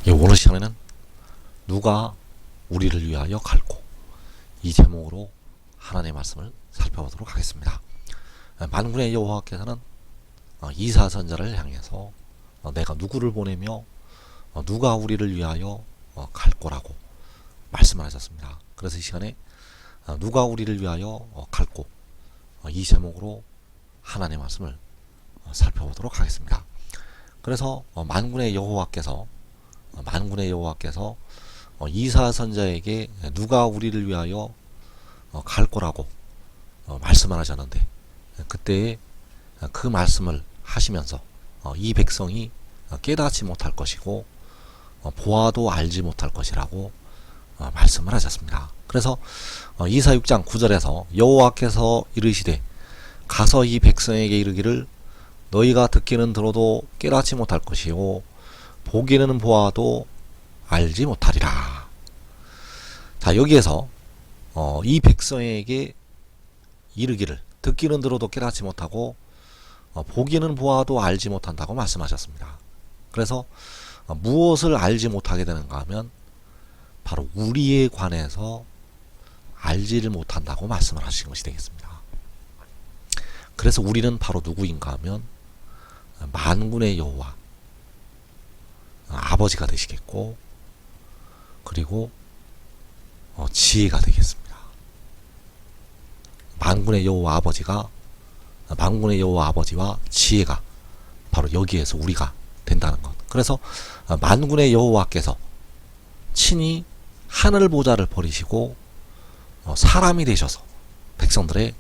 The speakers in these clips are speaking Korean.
오늘 시간에는 누가 우리를 위하여 갈고, 이 제목으로 하나님의 말씀을 살펴보도록 하겠습니다. 만군의 여호와께서는 이사선자를 향해서 내가 누구를 보내며 누가 우리를 위하여 갈 거라고 말씀을 하셨습니다. 그래서 이 시간에 누가 우리를 위하여 갈고, 이 제목으로 하나님의 말씀을 살펴보도록 하겠습니다. 그래서 만군의 여호와께서 이사 선자에게 누가 우리를 위하여 갈 거라고 말씀을 하셨는데, 그때 그 말씀을 하시면서 이 백성이 깨닫지 못할 것이고 보아도 알지 못할 것이라고 말씀을 하셨습니다. 그래서 이사 6장 9절에서 여호와께서 이르시되 가서 이 백성에게 이르기를 너희가 듣기는 들어도 깨닫지 못할 것이요 보기는 보아도 알지 못하리라. 자, 여기에서 이 백성에게 이르기를 듣기는 들어도 깨닫지 못하고 보기는 보아도 알지 못한다고 말씀하셨습니다. 그래서 무엇을 알지 못하게 되는가 하면 바로 우리에 관해서 알지를 못한다고 말씀을 하신 것이 되겠습니다. 그래서 우리는 바로 누구인가 하면 만군의 여호와 아버지가 되시겠고, 그리고 지혜가 되겠습니다. 만군의 여호와 아버지와 지혜가 바로 여기에서 우리가 된다는 것. 그래서 만군의 여호와께서 친히 하늘 보좌를 버리시고 사람이 되셔서 백성들의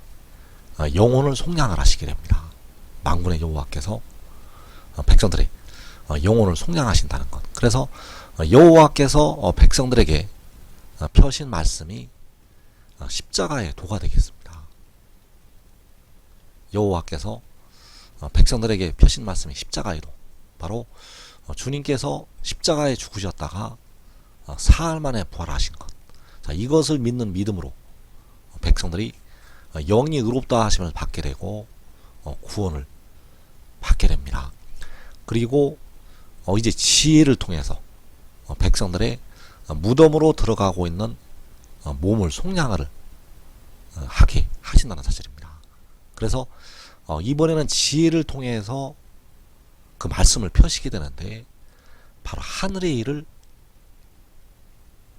영혼을 속량을 하시게 됩니다. 만군의 여호와께서 백성들의 영혼을 속량하신다는 것. 그래서 여호와께서 백성들에게 펴신 말씀이 십자가의 도가 되겠습니다. 여호와께서 백성들에게 펴신 말씀이 십자가의 도, 바로 주님께서 십자가에 죽으셨다가 사흘 만에 부활하신 것. 자, 이것을 믿는 믿음으로 백성들이 영이 의롭다 하심을 받게 되고 구원을 받게 됩니다. 그리고 이제 지혜를 통해서 백성들의 무덤으로 들어가고 있는 몸을 속량을 하게 하신다는 사실입니다. 그래서 이번에는 지혜를 통해서 그 말씀을 펴시게 되는데 바로 하늘의 일을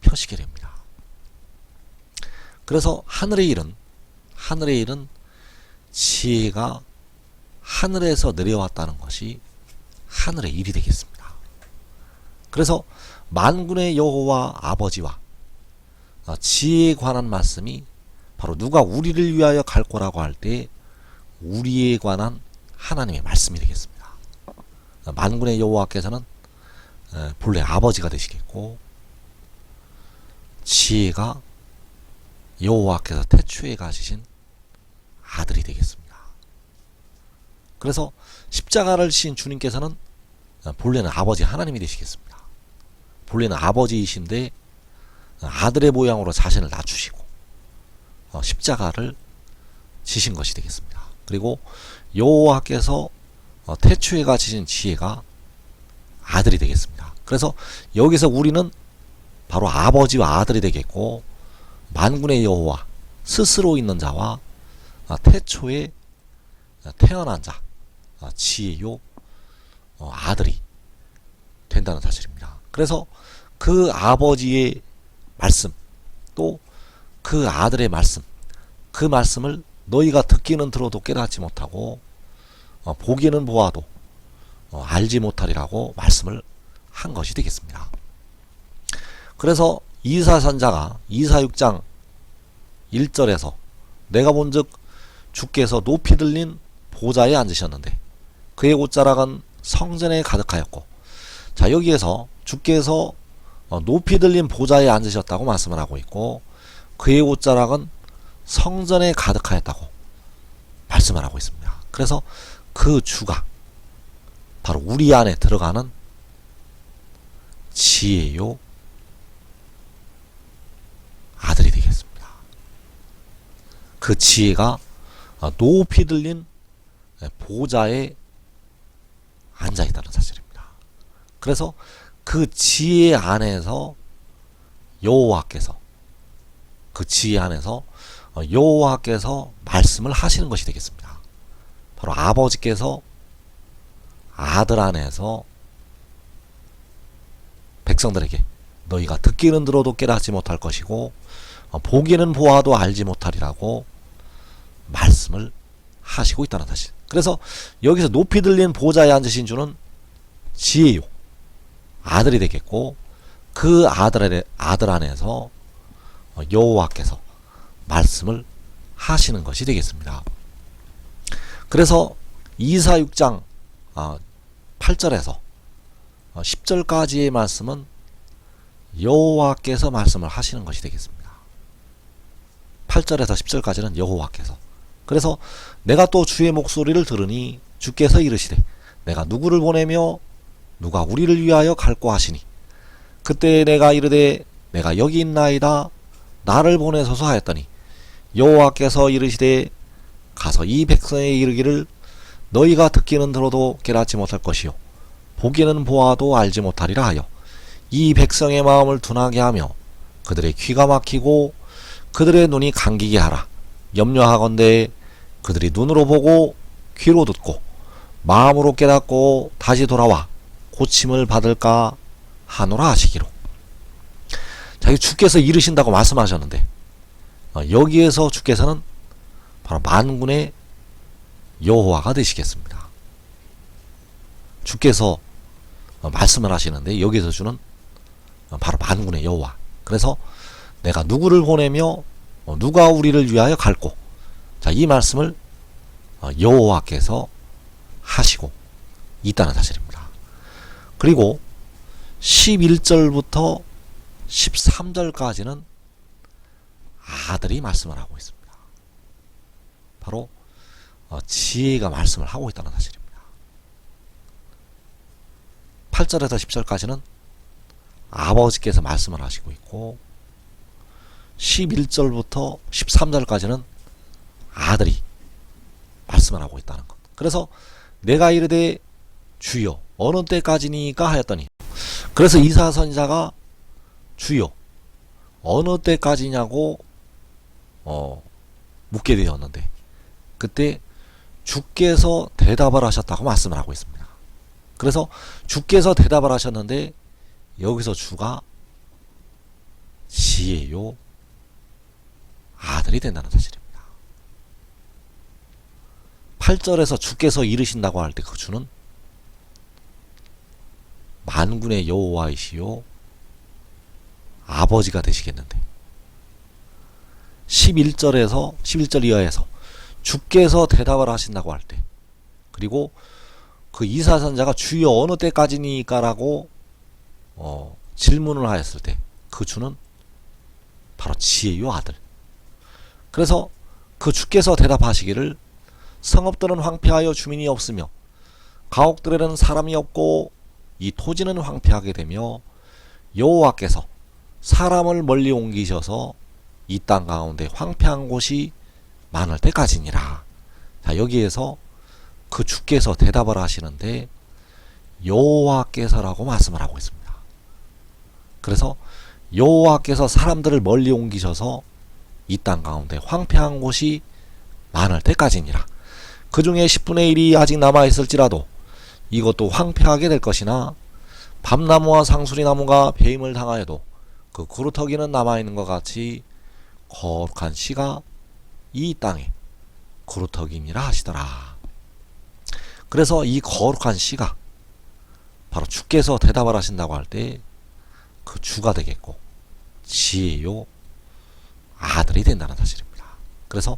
펴시게 됩니다. 그래서 하늘의 일은 지혜가 하늘에서 내려왔다는 것이 하늘의 일이 되겠습니다. 그래서 만군의 여호와 아버지와 지혜에 관한 말씀이 바로 누가 우리를 위하여 갈 거라고 할 때 우리에 관한 하나님의 말씀이 되겠습니다. 만군의 여호와께서는 본래 아버지가 되시겠고, 지혜가 여호와께서 태초에 가지신 아들이 되겠습니다. 그래서 십자가를 지신 주님께서는 본래는 아버지 하나님이 되시겠습니다. 본래는 아버지이신데 아들의 모양으로 자신을 낮추시고 십자가를 지신 것이 되겠습니다. 그리고 여호와께서 태초에 가지신 지혜가 아들이 되겠습니다. 그래서 여기서 우리는 바로 아버지와 아들이 되겠고, 만군의 여호와 스스로 있는 자와 태초에 태어난 자 지혜요 아들이 된다는 사실입니다. 그래서 그 아버지의 말씀, 또 그 아들의 말씀, 그 말씀을 너희가 듣기는 들어도 깨닫지 못하고 보기는 보아도 알지 못하리라고 말씀을 한 것이 되겠습니다. 그래서 이사 선자가 이사 6장 1절에서 내가 본즉 주께서 높이 들린 보좌에 앉으셨는데 그의 옷자락은 성전에 가득하였고, 자, 여기에서 주께서 높이 들린 보좌에 앉으셨다고 말씀을 하고 있고, 그의 옷자락은 성전에 가득하였다고 말씀을 하고 있습니다. 그래서 그 주가 바로 우리 안에 들어가는 지혜요 아들이 되겠습니다. 그 지혜가 높이 들린 보좌에 앉아있다는 사실입니다. 그래서 그 지혜 안에서 여호와께서 그 지혜 안에서 여호와께서 말씀을 하시는 것이 되겠습니다. 바로 아버지께서 아들 안에서 백성들에게 너희가 듣기는 들어도 깨닫지 못할 것이고 보기는 보아도 알지 못하리라고 말씀을 하시고 있다는 사실. 그래서 여기서 높이 들린 보좌에 앉으신 주는 지혜요 아들이 되겠고 그 아들 안에서 여호와께서 말씀을 하시는 것이 되겠습니다. 그래서 이사 6장 8절에서 10절까지의 말씀은 여호와께서 말씀을 하시는 것이 되겠습니다. 8절에서 10절까지는 여호와께서. 그래서 내가 또 주의 목소리를 들으니 주께서 이르시되 내가 누구를 보내며 누가 우리를 위하여 갈꼬 하시니 그때 내가 이르되 내가 여기 있나이다 나를 보내소서 하였더니 여호와께서 이르시되 가서 이 백성에 이르기를 너희가 듣기는 들어도 깨닫지 못할 것이요 보기는 보아도 알지 못하리라 하여 이 백성의 마음을 둔하게 하며 그들의 귀가 막히고 그들의 눈이 감기게 하라. 염려하건대 그들이 눈으로 보고 귀로 듣고 마음으로 깨닫고 다시 돌아와 고침을 받을까 하노라 하시기로. 자, 주께서 이르신다고 말씀하셨는데 여기에서 주께서는 바로 만군의 여호와가 되시겠습니다. 주께서 말씀을 하시는데 여기서 주는 바로 만군의 여호와. 그래서 내가 누구를 보내며 누가 우리를 위하여 갈꼬. 자, 이 말씀을 여호와께서 하시고 있다는 사실입니다. 그리고 11절부터 13절까지는 아들이 말씀을 하고 있습니다. 바로 지혜가 말씀을 하고 있다는 사실입니다. 8절에서 10절까지는 아버지께서 말씀을 하시고 있고 11절부터 13절까지는 아들이 말씀을 하고 있다는 것. 그래서 내가 이르되 주여 어느 때까지니까 하였더니 그래서 이사야 선지자가 주여 어느 때까지냐고 묻게 되었는데 그때 주께서 대답을 하셨다고 말씀을 하고 있습니다. 그래서 주께서 대답을 하셨는데 여기서 주가 지혜요 아들이 된다는 사실입니다. 8절에서 주께서 이르신다고 할 때 그 주는 만군의 여호와이시요 아버지가 되시겠는데 11절 이하에서 주께서 대답을 하신다고 할 때 그리고 그 이사야 선지자가 주여 어느 때까지니까 라고 질문을 하였을 때 그 주는 바로 지혜요 아들. 그래서 그 주께서 대답하시기를 성읍들은 황폐하여 주민이 없으며 가옥들에는 사람이 없고 이 토지는 황폐하게 되며 여호와께서 사람을 멀리 옮기셔서 이 땅 가운데 황폐한 곳이 많을 때까지니라. 자, 여기에서 그 주께서 대답을 하시는데 여호와께서라고 말씀을 하고 있습니다. 그래서 여호와께서 사람들을 멀리 옮기셔서 이 땅 가운데 황폐한 곳이 많을 때까지니라. 그 중에 10분의 1이 아직 남아있을지라도 이것도 황폐하게 될 것이나 밤나무와 상수리나무가 배임을 당하여도 그 그루터기는 남아있는 것 같이 거룩한 씨가 이 땅에 그루터기니라 하시더라. 그래서 이 거룩한 씨가 바로 주께서 대답을 하신다고 할 때 그 주가 되겠고 지혜요 아들이 된다는 사실입니다. 그래서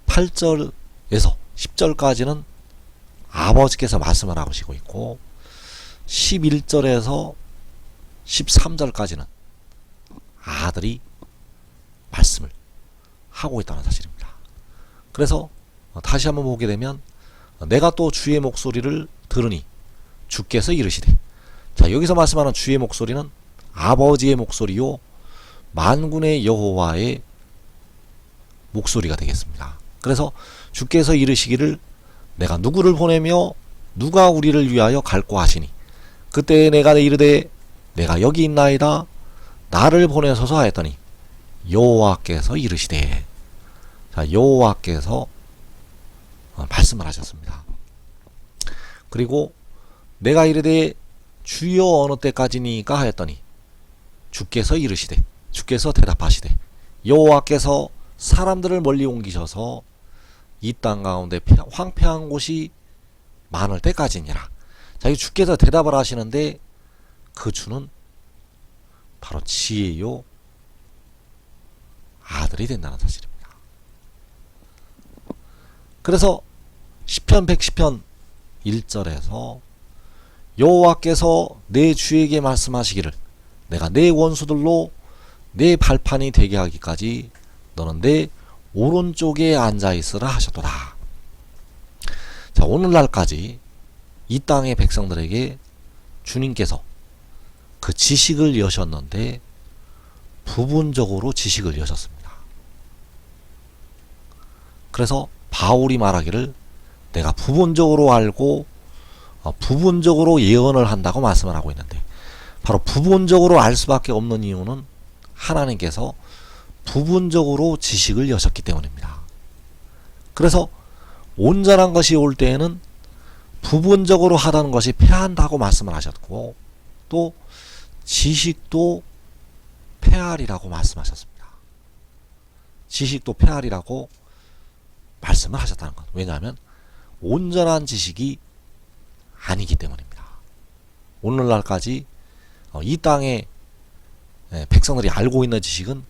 8절에서 10절까지는 아버지께서 말씀을 하시고 있고 11절에서 13절까지는 아들이 말씀을 하고 있다는 사실입니다. 그래서 다시 한번 보게 되면 내가 또 주의 목소리를 들으니 주께서 이르시되. 자, 여기서 말씀하는 주의 목소리는 아버지의 목소리요 만군의 여호와의 목소리가 되겠습니다. 그래서 주께서 이르시기를 내가 누구를 보내며 누가 우리를 위하여 갈꼬 하시니 그때 내가 이르되 내가 여기 있나이다. 나를 보내소서 하였더니 여호와께서 이르시되. 자, 여호와께서 말씀을 하셨습니다. 그리고 내가 이르되 주여 어느 때까지니까 하였더니 주께서 이르시되, 주께서 대답하시되 여호와께서 사람들을 멀리 옮기셔서 이 땅 가운데 황폐한 곳이 많을 때까지니라. 자, 이 주께서 대답을 하시는데 그 주는 바로 지혜요 아들이 된다는 사실입니다. 그래서 시편 110편 1절에서 여호와께서 내 주에게 말씀하시기를 내가 내 원수들로 내 발판이 되게 하기까지 너는 내 오른쪽에 앉아있으라 하셨도다. 자, 오늘날까지 이 땅의 백성들에게 주님께서 그 지식을 여셨는데 부분적으로 지식을 여셨습니다. 그래서 바울이 말하기를 내가 부분적으로 알고 부분적으로 예언을 한다고 말씀을 하고 있는데, 바로 부분적으로 알 수밖에 없는 이유는 하나님께서 부분적으로 지식을 여셨기 때문입니다. 그래서 온전한 것이 올 때에는 부분적으로 하다는 것이 패한다고 말씀을 하셨고, 또 지식도 패하리라고 말씀하셨습니다. 지식도 패하리라고 말씀을 하셨다는 것. 왜냐하면 온전한 지식이 아니기 때문입니다. 오늘날까지 이 땅의 백성들이 알고 있는 지식은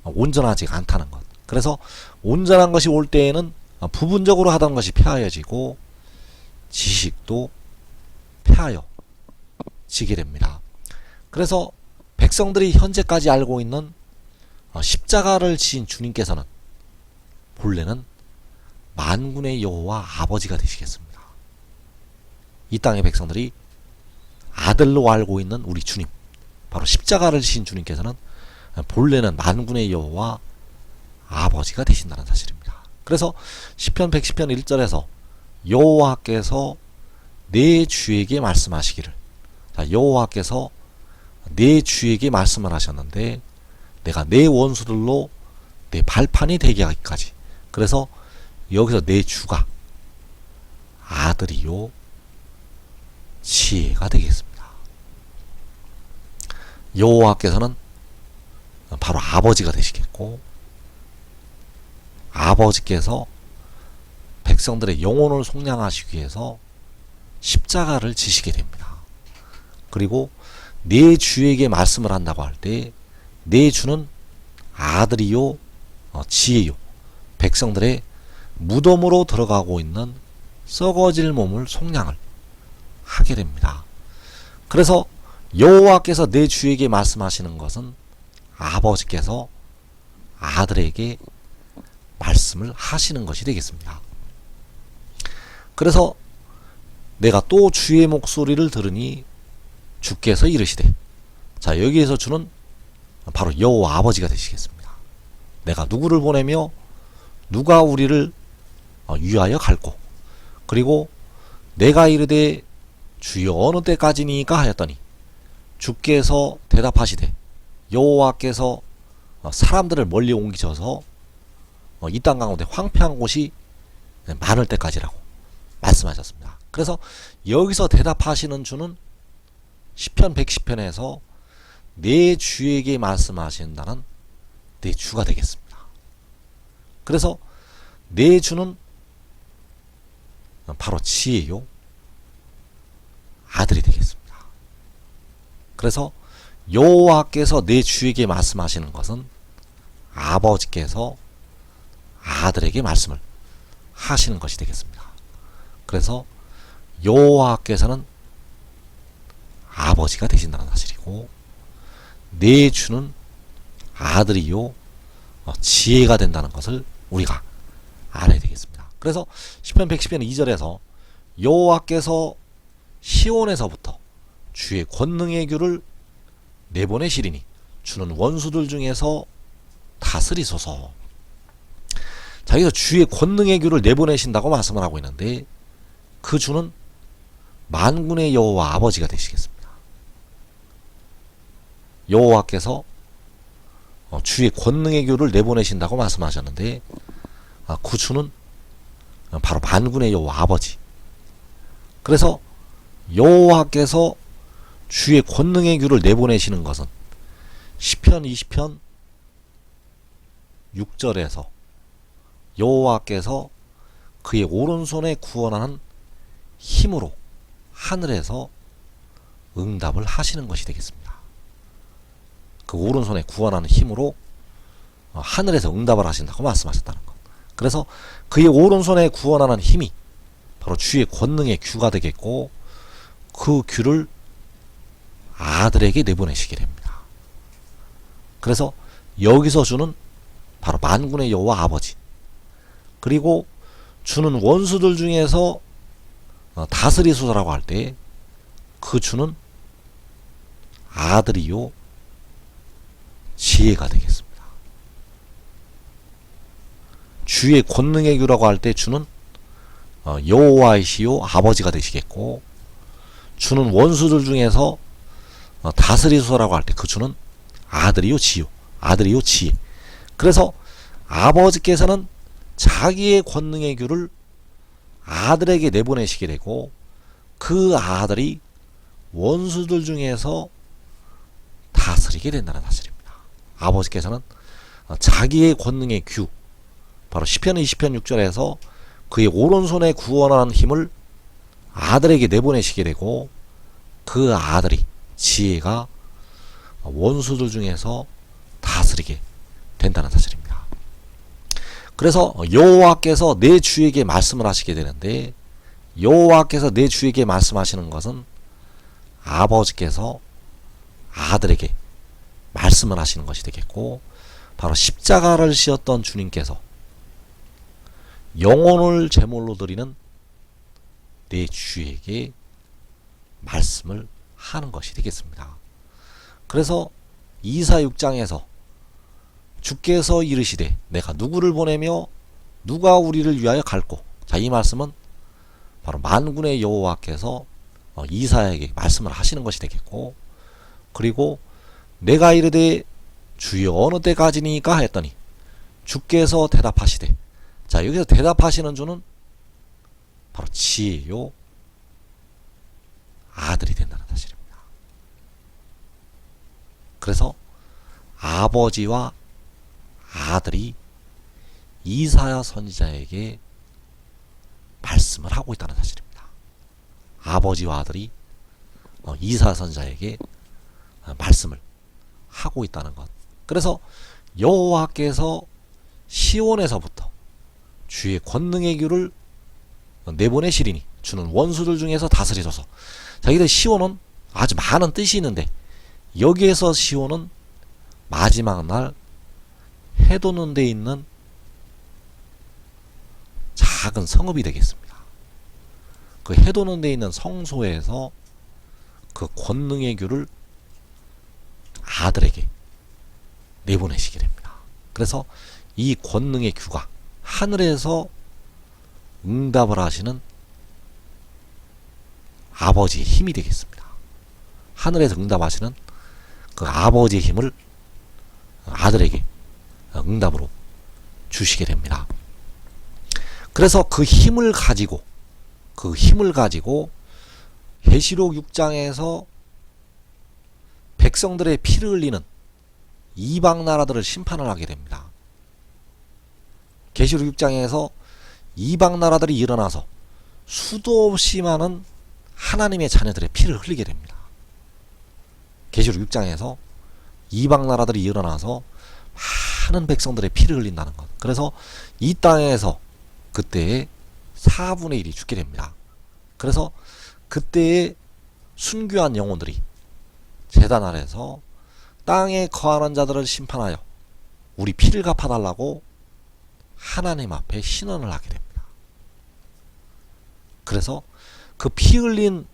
온전하지 않다는 것. 그래서 온전한 것이 올 때에는 부분적으로 하던 것이 폐하여지고 지식도 폐하여지게 됩니다. 그래서 백성들이 현재까지 알고 있는 십자가를 지신 주님께서는 본래는 만군의 여호와 아버지가 되시겠습니다. 이 땅의 백성들이 아들로 알고 있는 우리 주님, 바로 십자가를 지신 주님께서는 본래는 만군의 여호와 아버지가 되신다는 사실입니다. 그래서 시편 110편 1절에서 여호와께서 내 주에게 말씀하시기를, 자, 여호와께서 내 주에게 말씀을 하셨는데 내가 내 원수들로 내 발판이 되게 하기까지. 그래서 여기서 내 주가 아들이요 지혜가 되겠습니다. 여호와께서는 바로 아버지가 되시겠고, 아버지께서 백성들의 영혼을 속량하시기 위해서 십자가를 지시게 됩니다. 그리고 내 주에게 말씀을 한다고 할 때 내 주는 아들이요 지혜요, 백성들의 무덤으로 들어가고 있는 썩어질 몸을 속량을 하게 됩니다. 그래서 여호와께서 내 주에게 말씀하시는 것은 아버지께서 아들에게 말씀을 하시는 것이 되겠습니다. 그래서 내가 또 주의 목소리를 들으니 주께서 이르시되. 자, 여기에서 주는 바로 여호와 아버지가 되시겠습니다. 내가 누구를 보내며 누가 우리를 위하여 갈고, 그리고 내가 이르되 주여 어느 때까지니까 하였더니 주께서 대답하시되 여호와께서 사람들을 멀리 옮기셔서 이 땅 가운데 황폐한 곳이 많을 때까지라고 말씀하셨습니다. 그래서 여기서 대답하시는 주는 시편 110편에서 내 주에게 말씀하신다는 내 주가 되겠습니다. 그래서 내 주는 바로 지혜요 아들이 되겠습니다. 그래서 여호와께서 내 주에게 말씀하시는 것은 아버지께서 아들에게 말씀을 하시는 것이 되겠습니다. 그래서 여호와께서는 아버지가 되신다는 사실이고, 내 주는 아들이요 지혜가 된다는 것을 우리가 알아야 되겠습니다. 그래서 시편 110편 2절에서 여호와께서 시온에서부터 주의 권능의 규를 내보내시리니 주는 원수들 중에서 다스리소서. 자, 여기서 주의 권능의 규를 내보내신다고 말씀을 하고 있는데 그 주는 만군의 여호와 아버지가 되시겠습니다. 여호와께서 주의 권능의 규를 내보내신다고 말씀하셨는데, 그 주는 바로 만군의 여호와 아버지. 그래서 여호와께서 주의 권능의 규를 내보내시는 것은 시편 20편 6절에서 여호와께서 그의 오른손에 구원하는 힘으로 하늘에서 응답을 하시는 것이 되겠습니다. 그 오른손에 구원하는 힘으로 하늘에서 응답을 하신다고 말씀하셨다는 것. 그래서 그의 오른손에 구원하는 힘이 바로 주의 권능의 규가 되겠고, 그 규를 아들에게 내보내시게 됩니다. 그래서 여기서 주는 바로 만군의 여호와 아버지, 그리고 주는 원수들 중에서 다스리소서라고 할 때 그 주는 아들이요 지혜가 되겠습니다. 주의 권능의 규라고 할 때 주는 여호와이시요 아버지가 되시겠고, 주는 원수들 중에서 다스리소서라고 할 때 그 주는 아들이요 지혜. 그래서 아버지께서는 자기의 권능의 규를 아들에게 내보내시게 되고, 그 아들이 원수들 중에서 다스리게 된다는 사실입니다. 아버지께서는 자기의 권능의 규, 바로 시편 20편 6절에서 그의 오른손에 구원하는 힘을 아들에게 내보내시게 되고, 그 아들이 지혜가 원수들 중에서 다스리게 된다는 사실입니다. 그래서 여호와께서 내 주에게 말씀을 하시게 되는데, 여호와께서 내 주에게 말씀하시는 것은 아버지께서 아들에게 말씀을 하시는 것이 되겠고, 바로 십자가를 지었던 주님께서 영혼을 제물로 드리는 내 주에게 말씀을 하는 것이 되겠습니다. 그래서 이사 6장에서 주께서 이르시되 내가 누구를 보내며 누가 우리를 위하여 갈꼬. 자, 이 말씀은 바로 만군의 여호와께서 이사야에게 말씀을 하시는 것이 되겠고, 그리고 내가 이르되 주여 어느 때까지니까 했더니 주께서 대답하시되, 자, 여기서 대답하시는 주는 바로 지혜요 아들이 된다는 사실입니다. 그래서 아버지와 아들이 이사야 선지자에게 말씀을 하고 있다는 사실입니다. 아버지와 아들이 이사야 선지자에게 말씀을 하고 있다는 것. 그래서 여호와께서 시온에서부터 주의 권능의 규를 내보내시리니 주는 원수들 중에서 다스리소서. 자, 이때 시온은 아주 많은 뜻이 있는데, 여기에서 시온은 마지막 날 해돋는 데 있는 작은 성읍이 되겠습니다. 그 해돋는 데 있는 성소에서 그 권능의 규를 아들에게 내보내시게 됩니다. 그래서 이 권능의 규가 하늘에서 응답을 하시는 아버지의 힘이 되겠습니다. 하늘에서 응답하시는 그 아버지의 힘을 아들에게 응답으로 주시게 됩니다. 그래서 그 힘을 가지고 계시록 6장에서 백성들의 피를 흘리는 이방 나라들을 심판을 하게 됩니다. 계시록 6장에서 이방 나라들이 일어나서 수도 없이 많은 하나님의 자녀들의 피를 흘리게 됩니다. 계시록 6장에서 이방 나라들이 일어나서 많은 백성들의 피를 흘린다는 것. 그래서 이 땅에서 그때의 4분의 1이 죽게 됩니다. 그래서 그때의 순교한 영혼들이 제단 아래서 땅에 거하는 자들을 심판하여 우리 피를 갚아달라고 하나님 앞에 신원을 하게 됩니다. 그래서 그 피 흘린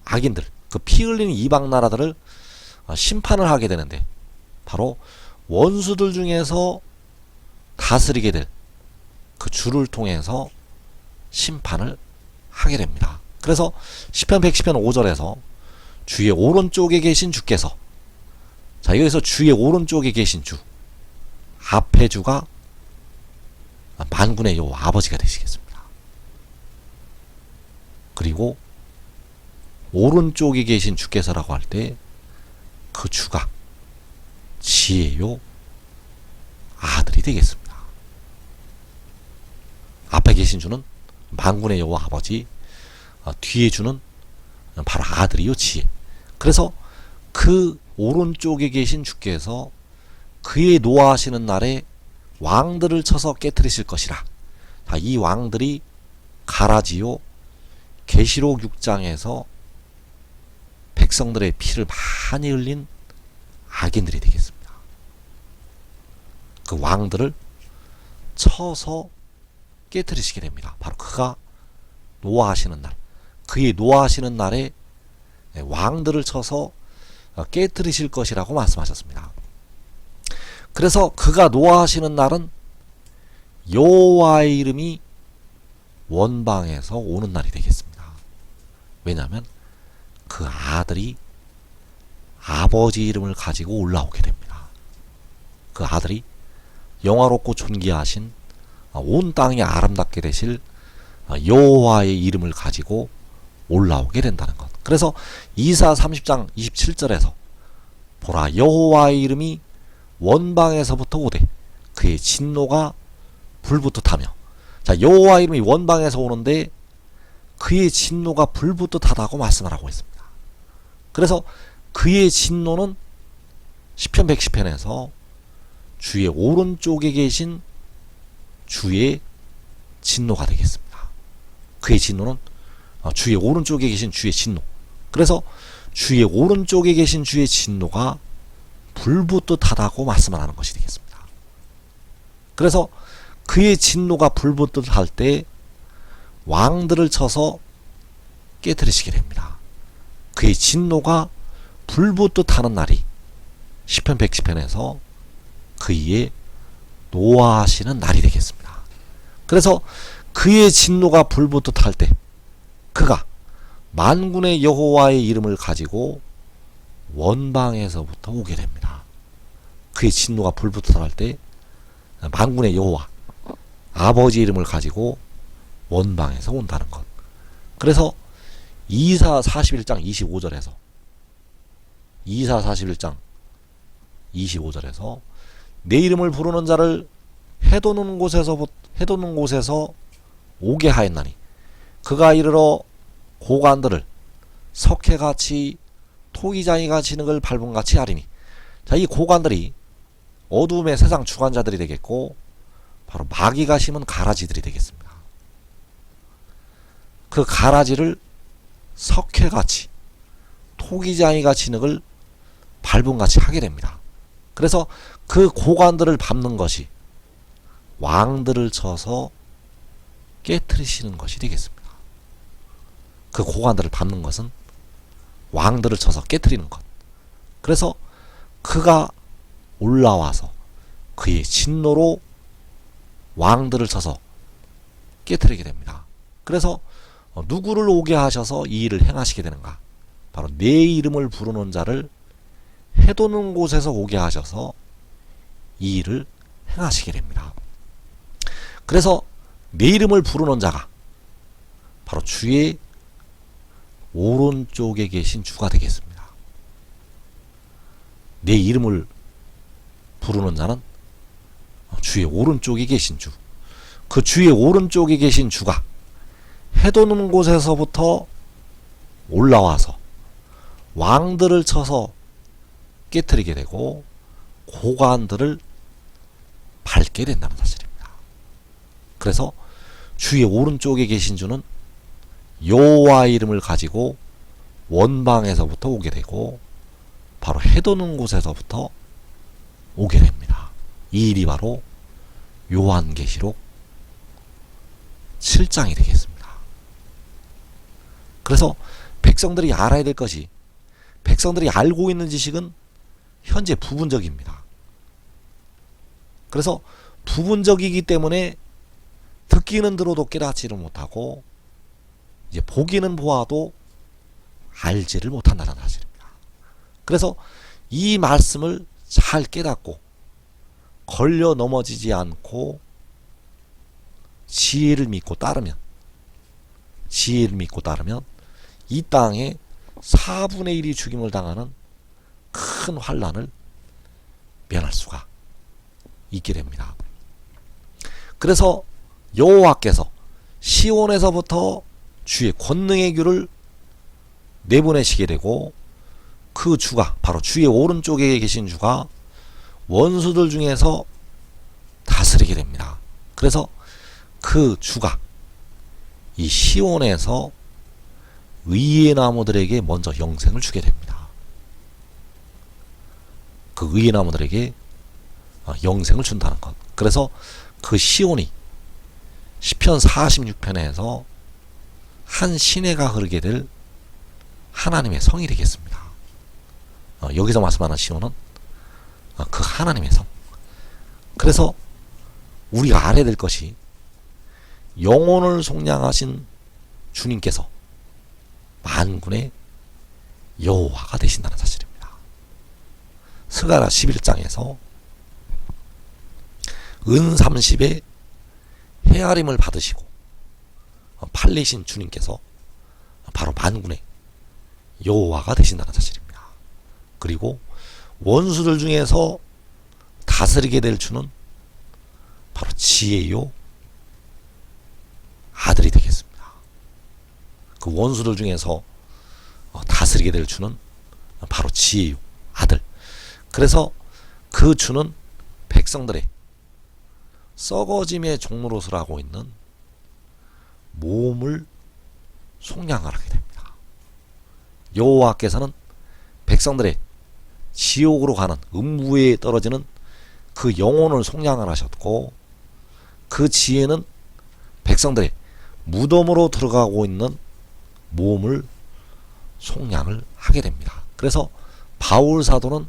악인들, 그 피 흘린 이방 나라들을 심판을 하게 되는데, 바로 원수들 중에서 다스리게 될 그 주를 통해서 심판을 하게 됩니다. 그래서 시편 110편 5절에서 주의 오른쪽에 계신 주께서, 자, 여기서 주의 오른쪽에 계신 주, 앞에 주가 만군의 여호와 아버지가 되시겠습니다. 그리고 오른쪽에 계신 주께서라고 할 때 그 주가 지혜요 아들이 되겠습니다. 앞에 계신 주는 만군의 여호와 아버지, 뒤에 주는 바로 아들이요 지혜. 그래서 그 오른쪽에 계신 주께서 그의 노하시는 날에 왕들을 쳐서 깨뜨리실 것이라. 자, 이 왕들이 가라지요 계시록 6장에서 백성들의 피를 많이 흘린 악인들이 되겠습니다. 그 왕들을 쳐서 깨뜨리시게 됩니다. 바로 그가 노하시는 날, 그의 노하시는 날에 왕들을 쳐서 깨뜨리실 것이라고 말씀하셨습니다. 그래서 그가 노하시는 날은 여호와의 이름이 원방에서 오는 날이 되겠습니다. 왜냐하면 그 아들이 아버지 이름을 가지고 올라오게 됩니다. 그 아들이 영화롭고 존귀하신 온 땅이 아름답게 되실 여호와의 이름을 가지고 올라오게 된다는 것. 그래서 이사 30장 27절에서 보라 여호와의 이름이 원방에서부터 오되 그의 진노가 불붙듯하며. 자, 여호와의 이름이 원방에서 오는데 그의 진노가 불붙듯하다고 말씀을 하고 있습니다. 그래서 그의 진노는 시편 110편에서 주의 오른쪽에 계신 주의 진노가 되겠습니다. 그의 진노는 주의 오른쪽에 계신 주의 진노. 그래서 주의 오른쪽에 계신 주의 진노가 불붙듯하다고 말씀을 하는 것이 되겠습니다. 그래서 그의 진노가 불붙듯할 때 왕들을 쳐서 깨뜨리시게 됩니다. 그의 진노가 불붙듯하는 날이 시편 110편에서 그의 노하시는 날이 되겠습니다. 그래서 그의 진노가 불붙듯할 때 그가 만군의 여호와의 이름을 가지고 원방에서부터 오게 됩니다. 그의 진노가 불붙듯할 때 만군의 여호와 아버지 이름을 가지고 원방에서 온다는 것. 그래서 이사 41장 25절에서 이사 41장 25절에서 내 이름을 부르는 자를 해도는 곳에서 오게 하였나니 그가 이르러 고관들을 석회같이 토기장이가 진흙을 밟음같이 하리니. 자, 이 고관들이 어두움의 세상 주관자들이 되겠고 바로 마귀가 심은 가라지들이 되겠습니다. 그 가라지를 석회같이 토기장이가 진흙을 밟음같이 하게 됩니다. 그래서 그 고관들을 밟는 것이 왕들을 쳐서 깨트리시는 것이 되겠습니다. 그 고관들을 밟는 것은 왕들을 쳐서 깨트리는 것. 그래서 그가 올라와서 그의 진노로 왕들을 쳐서 깨트리게 됩니다. 그래서 누구를 오게 하셔서 이 일을 행하시게 되는가? 바로 내 이름을 부르는 자를 해도는 곳에서 오게 하셔서 이 일을 행하시게 됩니다. 그래서 내 이름을 부르는 자가 바로 주의 오른쪽에 계신 주가 되겠습니다. 내 이름을 부르는 자는 주의 오른쪽에 계신 주. 그 주의 오른쪽에 계신 주가 해도는 곳에서부터 올라와서 왕들을 쳐서 깨트리게 되고 고관들을 밟게 된다는 사실입니다. 그래서 주의 오른쪽에 계신 주는 여호와의 이름을 가지고 원방에서부터 오게 되고 바로 해도는 곳에서부터 오게 됩니다. 이 일이 바로 요한계시록 7장이 되겠습니다. 그래서 백성들이 알아야 될 것이, 백성들이 알고 있는 지식은 현재 부분적입니다. 그래서 부분적이기 때문에 듣기는 들어도 깨닫지를 못하고 이제 보기는 보아도 알지를 못한다는 사실입니다. 그래서 이 말씀을 잘 깨닫고 걸려 넘어지지 않고 지혜를 믿고 따르면 이 땅에 4분의 1이 죽임을 당하는 큰 환난을 면할 수가 있게 됩니다. 그래서 여호와께서 시온에서부터 주의 권능의 규를 내보내시게 되고 그 주가 바로 주의 오른쪽에 계신 주가 원수들 중에서 다스리게 됩니다. 그래서 그 주가 이 시온에서 의의 나무들에게 먼저 영생을 주게 됩니다. 그 의의 나무들에게 영생을 준다는 것. 그래서 그 시온이 시편 46편에서 한 시내가 흐르게 될 하나님의 성이 되겠습니다. 여기서 말씀하는 시온은 그 하나님의 성. 그래서 우리가 알아야 될 것이 영혼을 속량하신 주님께서 만군의 여호와가 되신다는 사실입니다. 스가랴 11장에서 은 30에 헤아림을 받으시고 팔리신 주님께서 바로 만군의 여호와가 되신다는 사실입니다. 그리고 원수들 중에서 다스리게 될 주는 바로 지혜요 아들이 되겠습니다. 그 원수들 중에서 다스리게 될 주는 바로 지혜요 아들. 그래서 그 주는 백성들의 썩어짐의 종로릇을 하고 있는 몸을 속량을 하게 됩니다. 여호와께서는 백성들의 지옥으로 가는 음부에 떨어지는 그 영혼을 속량을 하셨고 그 지혜는 백성들의 무덤으로 들어가고 있는 몸을 속량을 하게 됩니다. 그래서 바울 사도는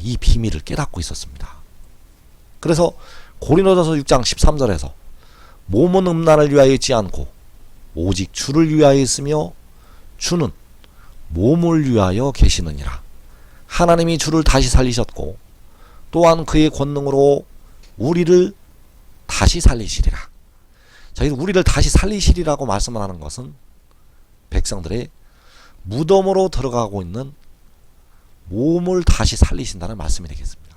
이 비밀을 깨닫고 있었습니다. 그래서 고린도전서 6장 13절에서 몸은 음란을 위하여 있지 않고 오직 주를 위하여 있으며 주는 몸을 위하여 계시느니라. 하나님이 주를 다시 살리셨고 또한 그의 권능으로 우리를 다시 살리시리라. 자, 우리를 다시 살리시리라고 말씀을 하는 것은 백성들의 무덤으로 들어가고 있는 몸을 다시 살리신다는 말씀이 되겠습니다.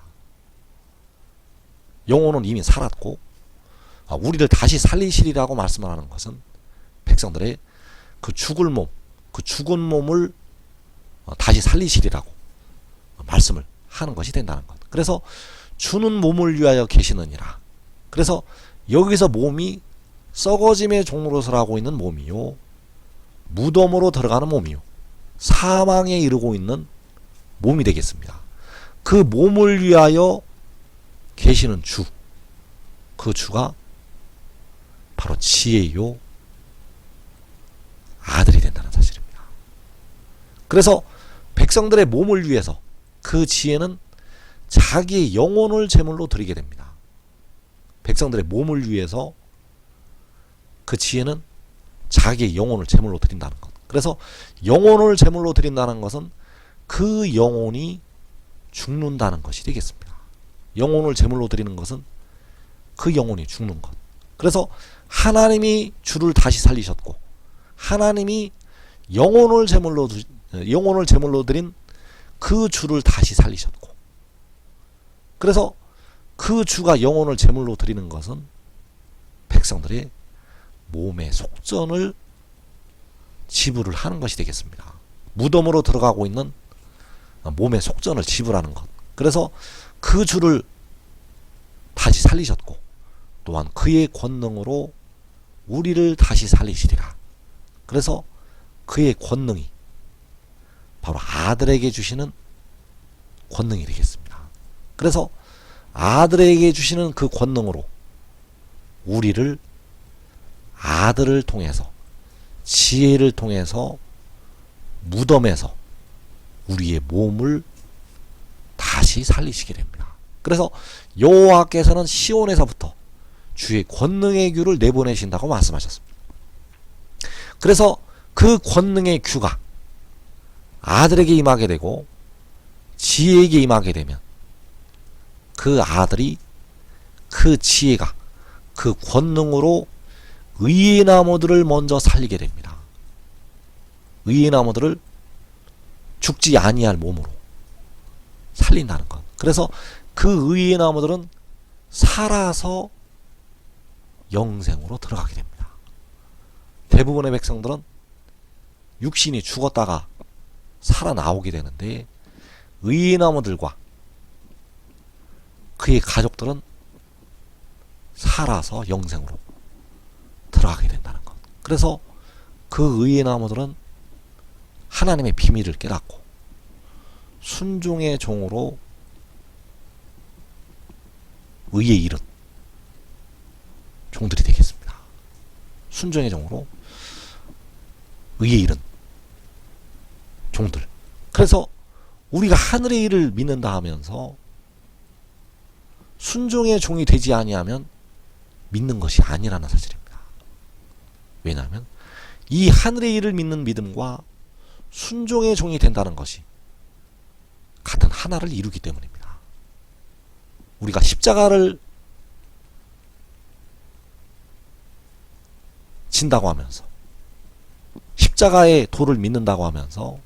영혼은 이미 살았고 우리를 다시 살리시리라고 말씀을 하는 것은 백성들의 그 죽을 몸, 그 죽은 몸을 다시 살리시리라고 말씀을 하는 것이 된다는 것. 그래서 주는 몸을 위하여 계시느니라. 그래서 여기서 몸이 썩어짐의 종로릇을 하고 있는 몸이요, 무덤으로 들어가는 몸이요, 사망에 이르고 있는 몸이 되겠습니다. 그 몸을 위하여 계시는 주, 그 주가 바로 지혜요 아들이 된다는 사실입니다. 그래서 백성들의 몸을 위해서 그 지혜는 자기의 영혼을 제물로 드리게 됩니다. 백성들의 몸을 위해서 그 지혜는 자기의 영혼을 제물로 드린다는 것. 그래서 영혼을 제물로 드린다는 것은 그 영혼이 죽는다는 것이 되겠습니다. 영혼을 제물로 드리는 것은 그 영혼이 죽는 것. 그래서 하나님이 주를 다시 살리셨고 하나님이 영혼을 제물로 드린 그 주를 다시 살리셨고, 그래서 그 주가 영혼을 제물로 드리는 것은 백성들의 몸의 속전을 지불을 하는 것이 되겠습니다. 무덤으로 들어가고 있는 몸의 속전을 지불하는 것. 그래서 그 주를 다시 살리셨고 또한 그의 권능으로 우리를 다시 살리시리라. 그래서 그의 권능이 바로 아들에게 주시는 권능이 되겠습니다. 그래서 아들에게 주시는 그 권능으로 우리를 아들을 통해서, 지혜를 통해서 무덤에서 우리의 몸을 다시 살리시게 됩니다. 그래서 여호와께서는 시온에서부터 주의 권능의 규를 내보내신다고 말씀하셨습니다. 그래서 그 권능의 규가 아들에게 임하게 되고 지혜에게 임하게 되면 그 아들이 그 지혜가 그 권능으로 의의 나무들을 먼저 살리게 됩니다. 의의 나무들을 죽지 아니할 몸으로 살린다는 것. 그래서 그 의의 나무들은 살아서 영생으로 들어가게 됩니다. 대부분의 백성들은 육신이 죽었다가 살아나오게 되는데 의의 나무들과 그의 가족들은 살아서 영생으로 들어가게 된다는 것. 그래서 그 의의 나무들은 하나님의 비밀을 깨닫고 순종의 종으로 의에 이른 종들이 되겠습니다. 순종의 종으로 의에 이른 종들. 그래서 우리가 하늘의 일을 믿는다 하면서 순종의 종이 되지 아니하면 믿는 것이 아니라는 사실입니다. 왜냐하면 이 하늘의 일을 믿는 믿음과 순종의 종이 된다는 것이 같은 하나를 이루기 때문입니다. 우리가 십자가를 진다고 하면서 십자가의 도를 믿는다고 하면서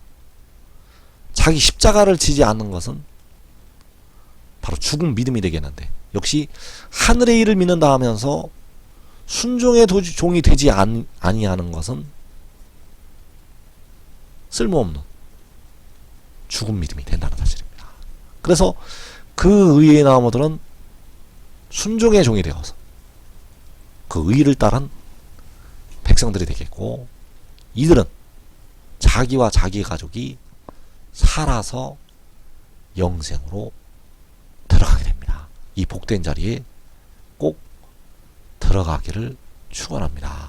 자기 십자가를 지지 않는 것은 바로 죽은 믿음이 되겠는데, 역시 하늘의 일을 믿는다 하면서 순종의 종이 되지 아니하는 것은 쓸모없는 죽은 믿음이 된다는 사실입니다. 그래서 그 의의 나무들은 순종의 종이 되어서 그 의를 따른 백성들이 되겠고, 이들은 자기와 자기 가족이 살아서 영생으로 들어가게 됩니다. 이 복된 자리에 꼭 들어가기를 축원합니다.